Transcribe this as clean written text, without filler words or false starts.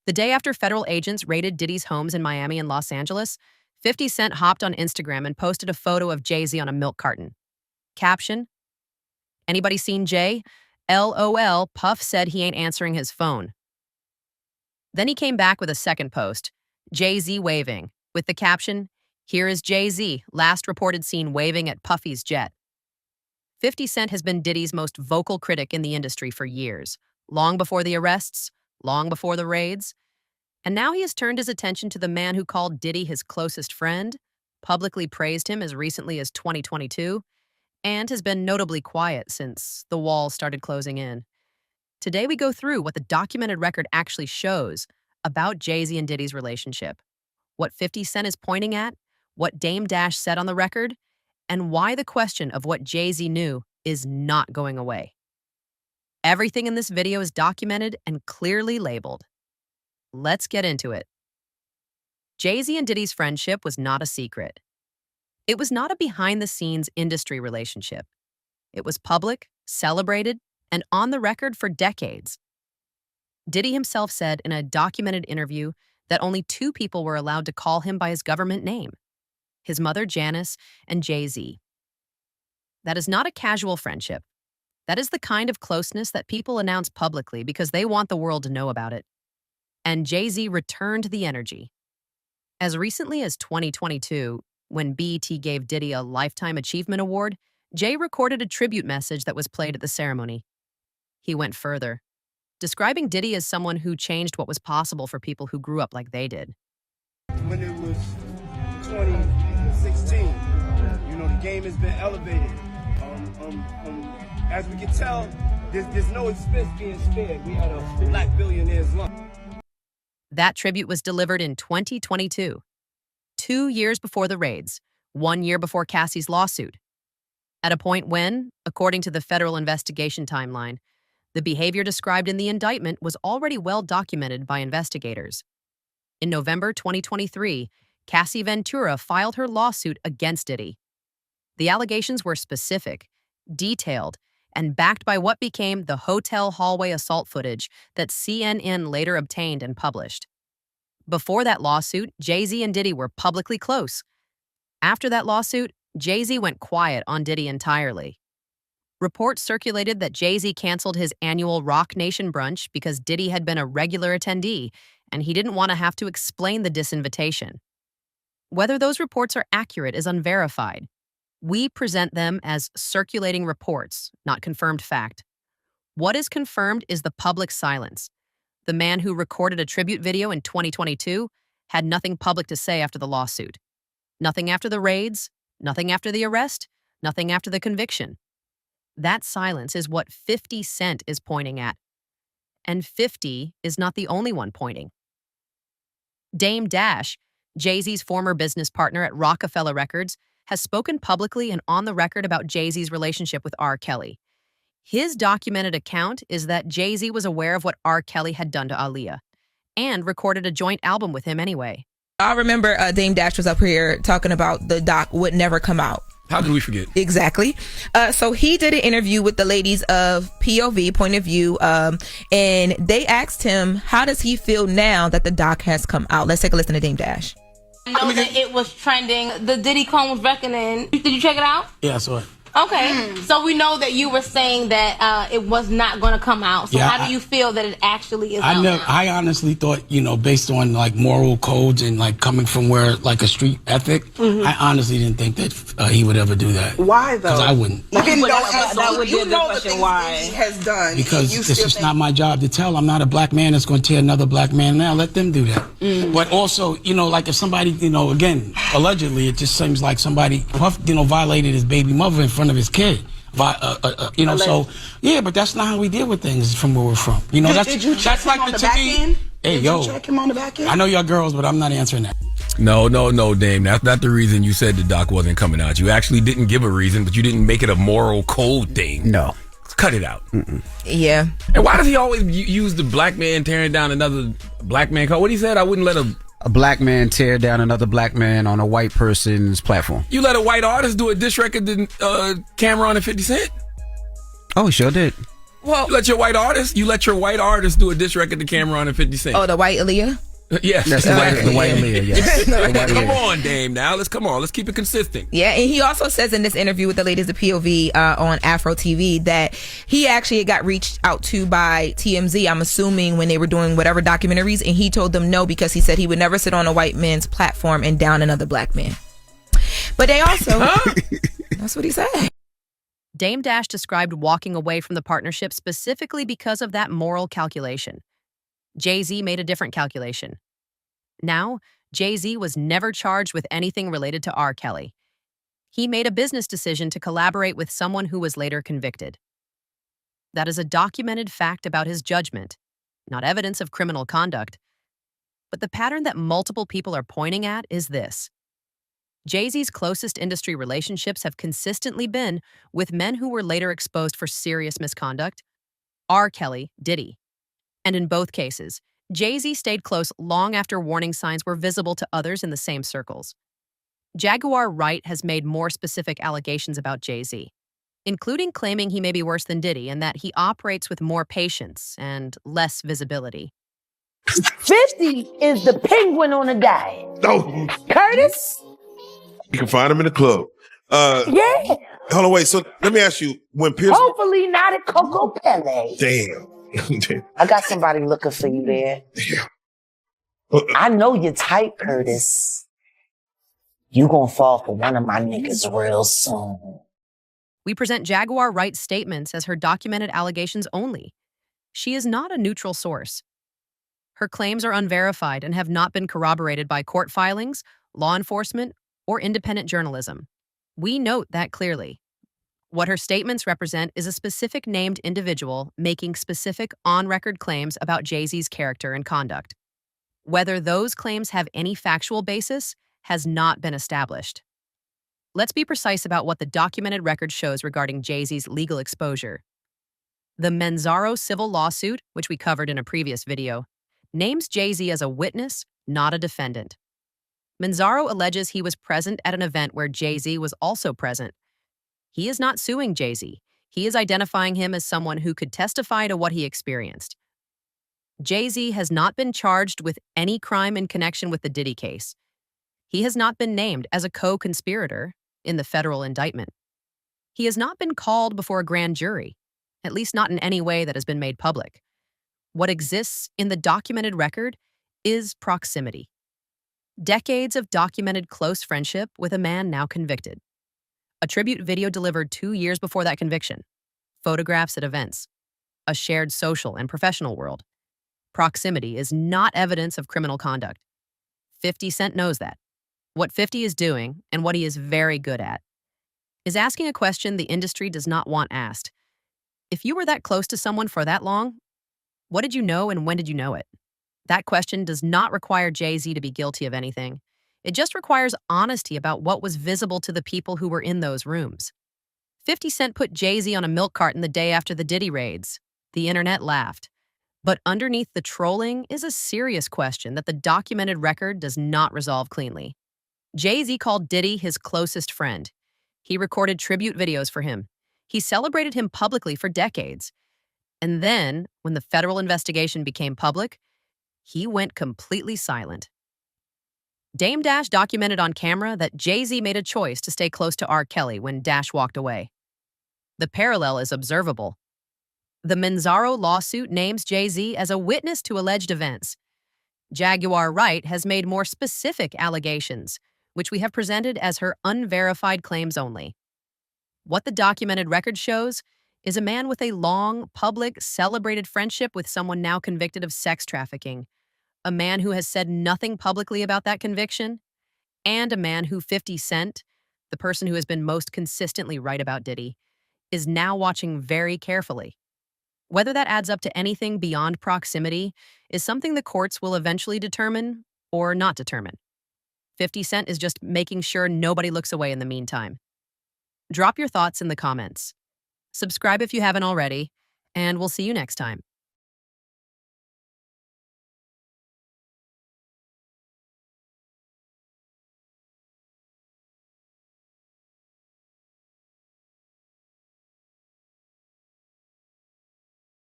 The day after federal agents raided Diddy's homes in Miami and Los Angeles, 50 Cent hopped on Instagram and posted a photo of Jay-Z on a milk carton. Caption: "Anybody seen Jay? LOL, Puff said he ain't answering his phone." Then he came back with a second post, Jay-Z waving, with the caption, "Here is Jay-Z, last reported seen waving at Puffy's jet." 50 Cent has been Diddy's most vocal critic in the industry for years, long before the arrests, long before the raids, and now he has turned his attention to the man who called Diddy his closest friend, publicly praised him as recently as 2022, and has been notably quiet since the walls started closing in. Today we go through what the documented record actually shows about Jay-Z and Diddy's relationship, what 50 Cent is pointing at, what Dame Dash said on the record, and why the question of what Jay-Z knew is not going away. Everything in this video is documented and clearly labeled. Let's get into it. Jay-Z and Diddy's friendship was not a secret. It was not a behind-the-scenes industry relationship. It was public, celebrated, and on the record for decades. Diddy himself said in a documented interview that only two people were allowed to call him by his government name: his mother Janice and Jay-Z. That is not a casual friendship. That is the kind of closeness that people announce publicly because they want the world to know about it. And Jay-Z returned the energy. As recently as 2022, when BET gave Diddy a Lifetime Achievement Award, Jay recorded a tribute message that was played at the ceremony. He went further, describing Diddy as someone who changed what was possible for people who grew up like they did. When it was 2016, the game has been elevated. As we can tell, there's no expense being spared. We had a black billionaire's lunch. That tribute was delivered in 2022, 2 years before the raids, 1 year before Cassie's lawsuit. At a point when, according to the federal investigation timeline, the behavior described in the indictment was already well documented by investigators. In November 2023, Cassie Ventura filed her lawsuit against Diddy. The allegations were specific, detailed, and backed by what became the hotel hallway assault footage that CNN later obtained and published. Before that lawsuit, Jay-Z and Diddy were publicly close. After that lawsuit, Jay-Z went quiet on Diddy entirely. Reports circulated that Jay-Z canceled his annual Rock Nation brunch because Diddy had been a regular attendee, and he didn't want to have to explain the disinvitation. Whether those reports are accurate is unverified. We present them as circulating reports, not confirmed fact. What is confirmed is the public silence. The man who recorded a tribute video in 2022 had nothing public to say after the lawsuit. Nothing after the raids, nothing after the arrest, nothing after the conviction. That silence is what 50 Cent is pointing at. And 50 is not the only one pointing. Dame Dash, Jay-Z's former business partner at Rockefeller Records, has spoken publicly and on the record about Jay-Z's relationship with R. Kelly. His documented account is that Jay-Z was aware of what R. Kelly had done to Aaliyah and recorded a joint album with him anyway. I remember Dame Dash was up here talking about the doc would never come out. How did we forget? Exactly. So he did an interview with the ladies of POV, Point of View, and they asked him, how does he feel now that the doc has come out? Let's take a listen to Dame Dash. I know that it was trending. The Diddy Combs Reckoning. Did you check it out? Yeah, I saw it. Okay, so we know that you were saying that it was not going to come out. So Yeah, how do you feel that it actually is? I honestly thought, based on like moral codes and like coming from where like a street ethic, I honestly didn't think that he would ever do that. Why though? Because I wouldn't. Even though that would be a good question. Why? He has done. Because it's just not my job to tell. I'm not a black man that's going to tear another black man down. Let them do that. But also, like if somebody, again, allegedly, it just seems like somebody, violated his baby mother in front of his kid. So yeah, but that's not how we deal with things from where we're from. Did you check him on the back end? Hey, Did you check him on the back end? I know y'all girls, but I'm not answering that. No, Dame. That's not the reason you said the doc wasn't coming out. You actually didn't give a reason, but you didn't make it a moral code thing. No. Cut it out. Yeah. And why does he always use the black man tearing down another black man? What he said, I wouldn't let a black man tear down another black man on a white person's platform. You let a white artist do a diss record than Cameron and 50 Cent? Oh, he sure did. Well, You let your white artist do a diss record to Cameron and 50 Cent. oh, the white Aaliyah? Yes. That's the white Aaliyah, yes. The white Come Aaliyah. on, Dame. Now let's keep it consistent. Yeah, and he also says in this interview with the ladies of POV on Afro TV that he actually got reached out to by TMZ, I'm assuming when they were doing whatever documentaries, and he told them no because he said he would never sit on a white man's platform and down another black man. But they also, that's what he said. Dame Dash described walking away from the partnership specifically because of that moral calculation. Jay-Z made a different calculation. Now, Jay-Z was never charged with anything related to R. Kelly. He made a business decision to collaborate with someone who was later convicted. That is a documented fact about his judgment, not evidence of criminal conduct. But the pattern that multiple people are pointing at is this. Jay-Z's closest industry relationships have consistently been with men who were later exposed for serious misconduct, R. Kelly, Diddy. And in both cases, Jay-Z stayed close long after warning signs were visible to others in the same circles. Jaguar Wright has made more specific allegations about Jay-Z, including claiming he may be worse than Diddy and that he operates with more patience and less visibility. 50 is the penguin on a diet. Oh, Curtis? you can find him in the club. Yeah. Hold on, wait. So let me ask you, when Pierce... Hopefully not at Coco Pele. Damn. I got somebody looking for you there. I know your type, Curtis. You gonna fall for one of my niggas real soon. We present Jaguar Wright's statements as her documented allegations only. She is not a neutral source. Her claims are unverified and have not been corroborated by court filings, law enforcement, or independent journalism. We note that clearly. What her statements represent is a specific named individual making specific on-record claims about Jay-Z's character and conduct. Whether those claims have any factual basis has not been established. Let's be precise about what the documented record shows regarding Jay-Z's legal exposure. The Manzaro civil lawsuit, which we covered in a previous video, names Jay-Z as a witness, not a defendant. Manzaro alleges he was present at an event where Jay-Z was also present. He is not suing Jay-Z. He is identifying him as someone who could testify to what he experienced. Jay-Z has not been charged with any crime in connection with the Diddy case. He has not been named as a co-conspirator in the federal indictment. He has not been called before a grand jury, at least not in any way that has been made public. What exists in the documented record is proximity. Decades of documented close friendship with a man now convicted. A tribute video delivered 2 years before that conviction. Photographs at events. A shared social and professional world. Proximity is not evidence of criminal conduct. 50 Cent knows that. What 50 is doing, and what he is very good at, is asking a question the industry does not want asked. If you were that close to someone for that long, what did you know and when did you know it? That question does not require Jay-Z to be guilty of anything. It just requires honesty about what was visible to the people who were in those rooms. 50 Cent put Jay-Z on a milk carton the day after the Diddy raids. The internet laughed. But underneath the trolling is a serious question that the documented record does not resolve cleanly. Jay-Z called Diddy his closest friend. He recorded tribute videos for him. He celebrated him publicly for decades. And then, when the federal investigation became public, he went completely silent. Dame Dash documented on camera that Jay-Z made a choice to stay close to R. Kelly when Dash walked away. The parallel is observable. The Manzaro lawsuit names Jay-Z as a witness to alleged events. Jaguar Wright has made more specific allegations, which we have presented as her unverified claims only. What the documented record shows is a man with a long, public, celebrated friendship with someone now convicted of sex trafficking, a man who has said nothing publicly about that conviction, and a man who 50 Cent, the person who has been most consistently right about Diddy, is now watching very carefully. Whether that adds up to anything beyond proximity is something the courts will eventually determine or not determine. 50 Cent is just making sure nobody looks away in the meantime. Drop your thoughts in the comments. Subscribe if you haven't already, and we'll see you next time.